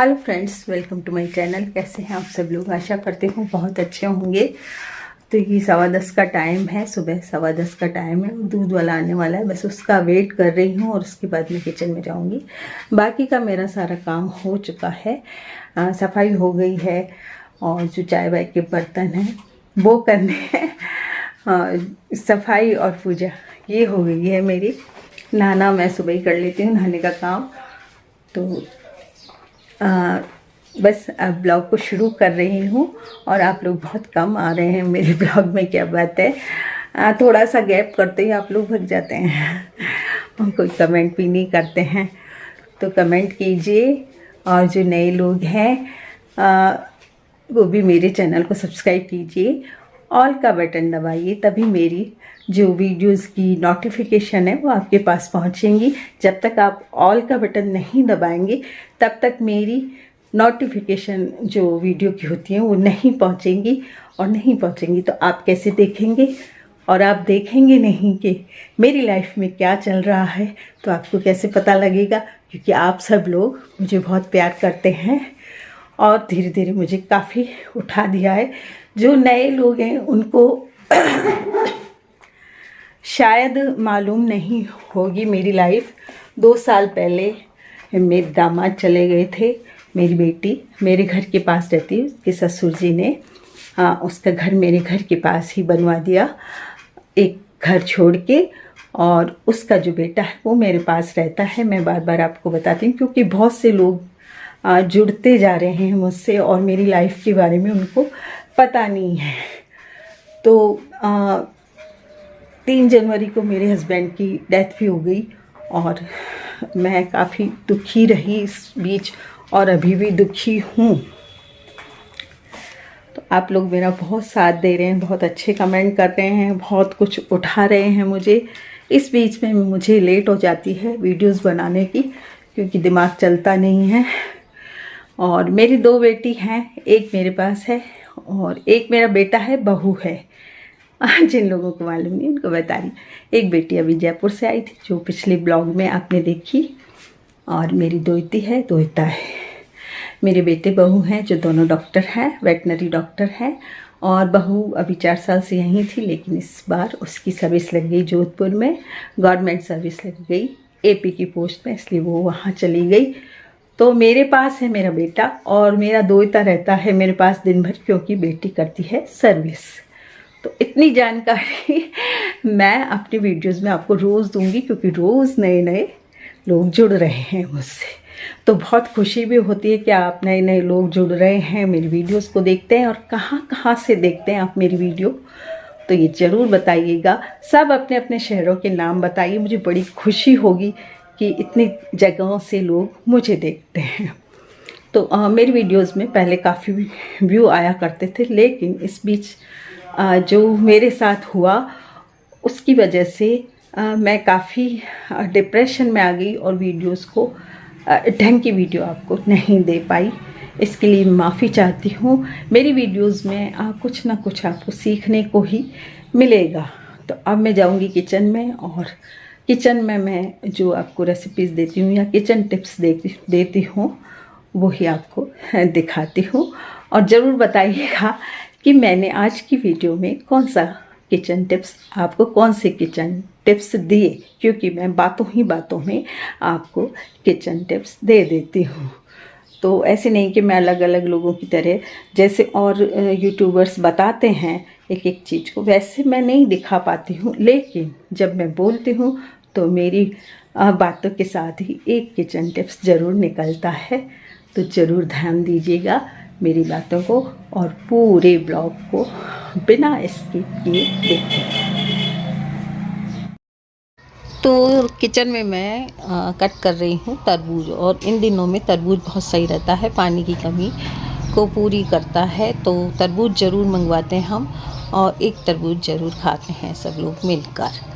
Hello friends, welcome to my channel. कैसे हैं आप सब लोग? आशा करते हूँ बहुत अच्छे होंगे। तो ये 10:15 का टाइम है, सुबह 10:15 का टाइम है। दूध वाला आने वाला है, बस उसका वेट कर रही हूँ और उसके बाद मैं किचन में जाऊँगी। बाकी का मेरा सारा काम हो चुका है, सफाई हो गई है और जो चाय वाय के बर्तन हैं वो करने हैं। सफाई और पूजा ये हो गई है मेरी। नहाना मैं सुबह ही कर लेती हूँ, नहाने का काम। तो बस अब ब्लॉग को शुरू कर रही हूँ और आप लोग बहुत कम आ रहे हैं मेरे ब्लॉग में। क्या बात है, थोड़ा सा गैप करते ही आप लोग भग जाते हैं और कोई कमेंट भी नहीं करते हैं। तो कमेंट कीजिए और जो नए लोग हैं वो भी मेरे चैनल को सब्सक्राइब कीजिए, ऑल का बटन दबाइए, तभी मेरी जो वीडियोस की नोटिफिकेशन है वो आपके पास पहुंचेंगी। जब तक आप ऑल का बटन नहीं दबाएंगे तब तक मेरी नोटिफिकेशन जो वीडियो की होती हैं वो नहीं पहुंचेंगी, और नहीं पहुंचेंगी तो आप कैसे देखेंगे? और आप देखेंगे नहीं कि मेरी लाइफ में क्या चल रहा है तो आपको कैसे पता लगेगा? क्योंकि आप सब लोग मुझे बहुत प्यार करते हैं और धीरे धीरे मुझे काफ़ी उठा दिया है। जो नए लोग हैं उनको शायद मालूम नहीं होगी मेरी लाइफ। 2 साल पहले मेरे दामाद चले गए थे। मेरी बेटी मेरे घर के पास रहती है, उसके ससुर जी ने उसका घर मेरे घर के पास ही बनवा दिया, एक घर छोड़ के। और उसका जो बेटा है वो मेरे पास रहता है। मैं बार बार आपको बताती हूँ क्योंकि बहुत से लोग जुड़ते जा रहे हैं मुझसे और मेरी लाइफ के बारे में उनको पता नहीं है। तो 3 जनवरी को मेरे हस्बैंड की डेथ भी हो गई और मैं काफ़ी दुखी रही इस बीच और अभी भी दुखी हूँ। तो आप लोग मेरा बहुत साथ दे रहे हैं, बहुत अच्छे कमेंट कर रहे हैं, बहुत कुछ उठा रहे हैं मुझे। इस बीच में मुझे लेट हो जाती है वीडियोस बनाने की क्योंकि दिमाग चलता नहीं है। और मेरी 2 बेटी हैं, एक मेरे पास है और एक मेरा बेटा है, बहू है। जिन लोगों को मालूम नहीं उनको बता रही। एक बेटी अभी जयपुर से आई थी जो पिछले ब्लॉग में आपने देखी, और मेरी दोती है, दोता है। मेरे बेटे बहू हैं जो दोनों डॉक्टर हैं, वेटनरी डॉक्टर हैं। और बहू अभी 4 साल से यहीं थी, लेकिन इस बार उसकी सर्विस लग गई जोधपुर में, गवर्नमेंट सर्विस लग गई एपी की पोस्ट में, इसलिए वो वहाँ चली गई। तो मेरे पास है मेरा बेटा और मेरा दोता रहता है मेरे पास दिन भर क्योंकि बेटी करती है सर्विस। तो इतनी जानकारी मैं अपनी वीडियोस में आपको रोज़ दूंगी क्योंकि रोज़ नए नए लोग जुड़ रहे हैं मुझसे। तो बहुत खुशी भी होती है कि आप नए नए लोग जुड़ रहे हैं, मेरी वीडियोस को देखते हैं। और कहाँ कहाँ से देखते हैं आप मेरी वीडियो, तो ये ज़रूर बताइएगा। सब अपने अपने शहरों के नाम बताइए, मुझे बड़ी खुशी होगी कि इतनी जगहों से लोग मुझे देखते हैं। तो मेरी वीडियोस में पहले काफ़ी व्यू आया करते थे, लेकिन इस बीच जो मेरे साथ हुआ उसकी वजह से मैं काफ़ी डिप्रेशन में आ गई और वीडियोस को ढंग की वीडियो आपको नहीं दे पाई। इसके लिए माफ़ी चाहती हूँ। मेरी वीडियोस में कुछ ना कुछ आपको सीखने को ही मिलेगा। तो अब मैं जाऊँगी किचन में और किचन में मैं जो आपको रेसिपीज़ देती हूँ या किचन टिप्स देती हूँ वही आपको दिखाती हूँ। और ज़रूर बताइएगा कि मैंने आज की वीडियो में कौन सा किचन टिप्स, आपको कौन से किचन टिप्स दिए, क्योंकि मैं बातों ही बातों में आपको किचन टिप्स दे देती हूँ। तो ऐसे नहीं कि मैं अलग अलग लोगों की तरह जैसे और यूट्यूबर्स बताते हैं एक एक चीज़ को, वैसे मैं नहीं दिखा पाती हूँ। लेकिन जब मैं बोलती हूँ तो मेरी बातों के साथ ही एक किचन टिप्स ज़रूर निकलता है। तो ज़रूर ध्यान दीजिएगा मेरी बातों को और पूरे ब्लॉग को बिना स्किप किए देखें। तो किचन में मैं कट कर रही हूँ तरबूज, और इन दिनों में तरबूज बहुत सही रहता है, पानी की कमी को पूरी करता है। तो तरबूज ज़रूर मंगवाते हैं हम और एक तरबूज ज़रूर खाते हैं सब लोग मिलकर।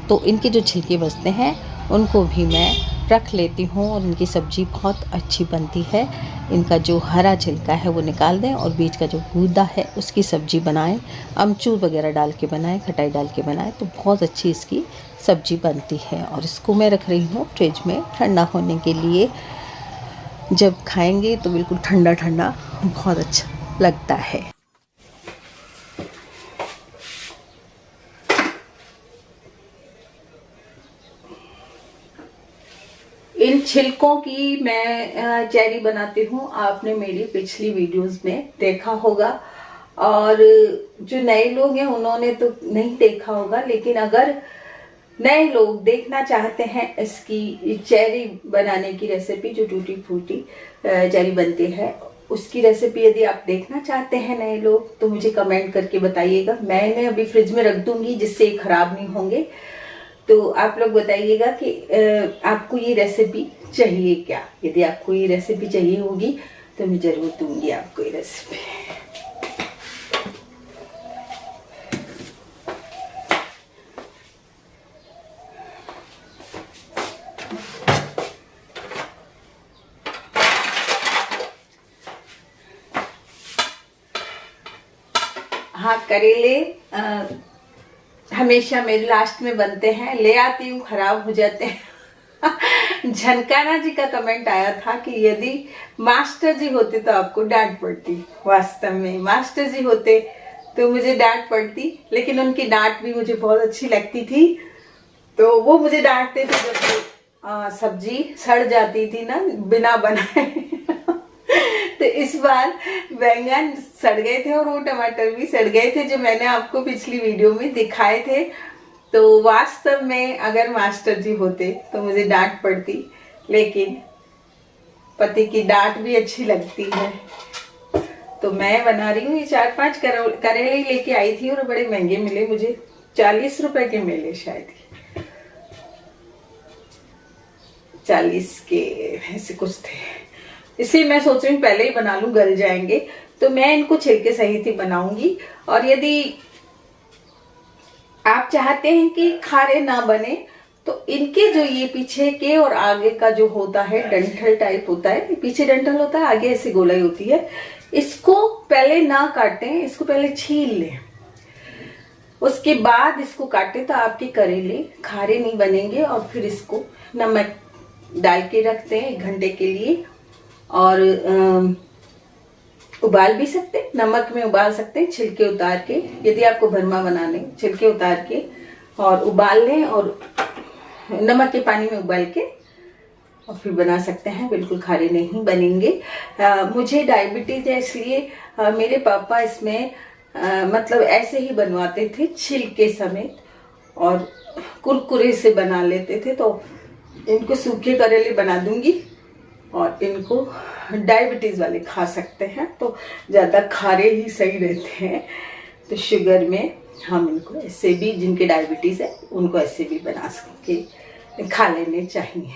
तो इनके जो छिलके बचते हैं उनको भी मैं रख लेती हूँ और इनकी सब्ज़ी बहुत अच्छी बनती है। इनका जो हरा छिलका है वो निकाल दें और बीच का जो गूदा है उसकी सब्ज़ी बनाएं, अमचूर वगैरह डाल के बनाएं, खटाई डाल के बनाएं, तो बहुत अच्छी इसकी सब्ज़ी बनती है। और इसको मैं रख रही हूँ फ्रिज में ठंडा होने के लिए। जब खाएंगे तो बिल्कुल ठंडा ठंडा बहुत अच्छा लगता है। इन छिलकों की मैं चेरी बनाती हूँ, आपने मेरी पिछली वीडियोस में देखा होगा, और जो नए लोग हैं उन्होंने तो नहीं देखा होगा, लेकिन अगर नए लोग देखना चाहते हैं इसकी चेरी बनाने की रेसिपी, जो टूटी फूटी चेरी बनती है उसकी रेसिपी यदि आप देखना चाहते हैं नए लोग, तो मुझे कमेंट करके बताइएगा। मैंने अभी फ्रिज में रख दूंगी जिससे ये खराब नहीं होंगे। तो आप लोग बताइएगा कि आपको ये रेसिपी चाहिए क्या। यदि आपको ये रेसिपी चाहिए होगी तो मैं जरूर दूंगी आपको ये रेसिपी। हाँ, करेले हमेशा मेरे लास्ट में बनते हैं, ले आती हूँ खराब हो जाते हैं। झनकाना जी का कमेंट आया था कि यदि मास्टर जी होते तो आपको डांट पड़ती। वास्तव में मास्टर जी होते तो मुझे डांट पड़ती, लेकिन उनकी डांट भी मुझे बहुत अच्छी लगती थी। तो वो मुझे डांटते थे जब सब्जी सड़ जाती थी ना बिना बनाए। तो इस बार बैंगन सड़ गए थे और वो टमाटर भी सड़ गए थे, जो मैंने आपको पिछली वीडियो में दिखाए थे। तो वास्तव में अगर मास्टर जी होते तो मुझे डांट पड़ती, लेकिन पति की डांट भी अच्छी लगती है। तो मैं बना रही हूँ। ये 4-5 करेले लेके आई थी और बड़े महंगे मिले मुझे, 40 रुपए के मिले शायद, 40 के ऐसे कुछ थे। इसलिए मैं सोच रही हूँ पहले ही बना लूं, गल जाएंगे। तो मैं इनको छिलके सहित ही बनाऊंगी। और यदि आप चाहते हैं कि खारे ना बने तो इनके जो ये पीछे के और आगे का जो होता है डंठल टाइप होता है, पीछे डंठल होता है आगे ऐसी गोलाई होती है, इसको पहले ना काटें, इसको पहले छील लें, उसके बाद इसको काटें तो आपके करेले खारे नहीं बनेंगे। और फिर इसको नमक डाल के रखते हैं 1 घंटे के लिए, और उबाल भी सकते हैं, नमक में उबाल सकते हैं छिलके उतार के। यदि आपको भरमा बनाने, छिलके उतार के और उबाल लें और नमक के पानी में उबाल के और फिर बना सकते हैं, बिल्कुल खारे नहीं बनेंगे। मुझे डायबिटीज है, इसलिए मेरे पापा इसमें मतलब ऐसे ही बनवाते थे छिलके समेत और कुरकुरे से बना लेते थे। तो इनको सूखे करेले बना दूंगी और इनको डायबिटीज वाले खा सकते हैं, तो ज़्यादा खारे ही सही रहते हैं। तो शुगर में हम इनको ऐसे भी, जिनके डायबिटीज़ है उनको ऐसे भी बना के खा लेने चाहिए।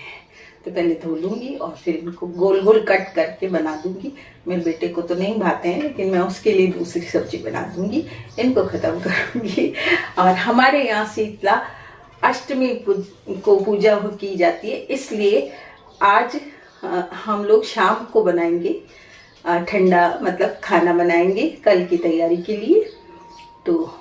तो पहले धो लूँगी और फिर इनको गोल गोल कट करके बना दूँगी। मेरे बेटे को तो नहीं भाते हैं, लेकिन मैं उसके लिए दूसरी सब्जी बना दूँगी, इनको ख़त्म करूँगी। और हमारे यहाँ शीतला अष्टमी को पूजा की जाती है, इसलिए आज हम लोग शाम को बनाएंगे ठंडा, मतलब खाना बनाएंगे कल की तैयारी के लिए। तो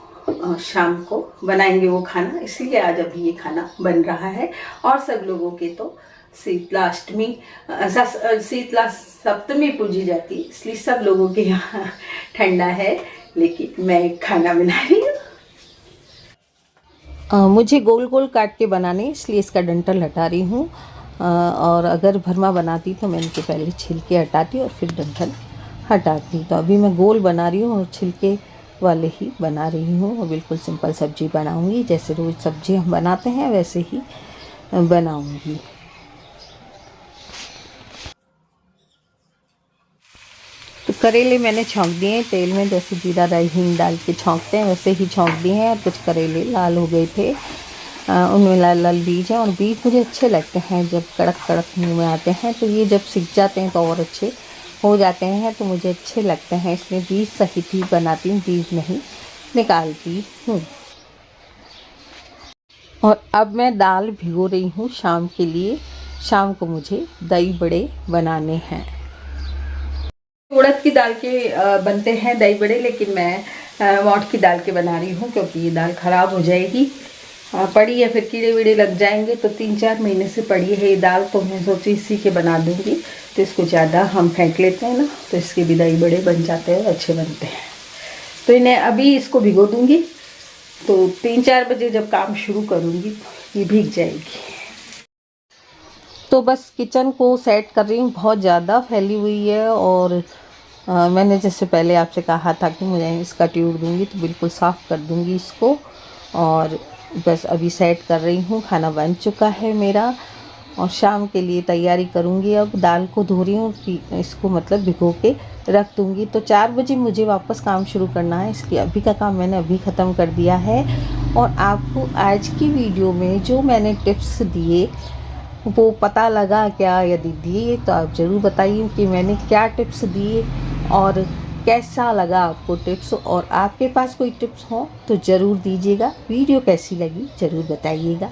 शाम को बनाएंगे वो खाना, इसलिए आज अभी ये खाना बन रहा है। और सब लोगों के तो शीतला अष्टमी, शीतला सप्तमी पूजी जाती है, इसलिए सब लोगों के यहाँ ठंडा है, लेकिन मैं खाना बना रही हूँ। मुझे गोल गोल काट के बनाने, इसलिए इसका डंठल हटा रही हूँ। और अगर भरमा बनाती तो मैं इनके पहले छिलके हटाती और फिर डंठल हटाती। तो अभी मैं गोल बना रही हूँ और छिलके वाले ही बना रही हूँ, और बिल्कुल सिंपल सब्जी बनाऊँगी, जैसे रोज़ सब्जी हम बनाते हैं वैसे ही बनाऊँगी। तो करेले मैंने छौंक दिए हैं तेल में, जैसे जीरा राई हींग डाल के छौंकते हैं वैसे ही छौंक दिए हैं। और कुछ करेले लाल हो गए थे, उनमें लाल लाल बीज हैं, और बीज मुझे अच्छे लगते हैं जब कड़क कड़क मुँह में आते हैं। तो ये जब सिक जाते हैं तो और अच्छे हो जाते हैं, तो मुझे अच्छे लगते हैं, इसलिए बीज सहित ही बनाती हूँ, बीज नहीं निकालती हूँ। और अब मैं दाल भिगो रही हूँ शाम के लिए। शाम को मुझे दही बड़े बनाने हैं। उड़द की दाल के बनते हैं दही बड़े, लेकिन मैं मोठ की दाल के बना रही हूँ, क्योंकि ये दाल ख़राब हो जाएगी। पड़ी है, फिर कीड़े वीड़े लग जाएंगे। तो 3-4 महीने से पड़ी है ये दाल, तो मैं सोची इसी के बना दूंगी। तो इसको ज़्यादा हम फेंक लेते हैं ना, तो इसके बिदाई बड़े बन जाते हैं और अच्छे बनते हैं। तो इन्हें अभी इसको भिगो दूंगी, तो 3-4 बजे जब काम शुरू करूंगी ये भीग जाएगी। तो बस किचन को सेट कर रही हूँ, बहुत ज़्यादा फैली हुई है। और मैंने जैसे पहले आपसे कहा था कि मुझे इसका ट्यूब दूंगी, तो बिल्कुल साफ़ कर दूंगी इसको। और बस अभी सेट कर रही हूँ। खाना बन चुका है मेरा और शाम के लिए तैयारी करूँगी। अब दाल को धो रही हूँ कि इसको मतलब भिगो के रख दूँगी। तो 4 बजे मुझे वापस काम शुरू करना है, इसलिए अभी का काम मैंने अभी ख़त्म कर दिया है। और आपको आज की वीडियो में जो मैंने टिप्स दिए वो पता लगा क्या? यदि दिए तो आप ज़रूर बताइए कि मैंने क्या टिप्स दिए और कैसा लगा आपको टिप्स। और आपके पास कोई टिप्स हो तो ज़रूर दीजिएगा। वीडियो कैसी लगी ज़रूर बताइएगा।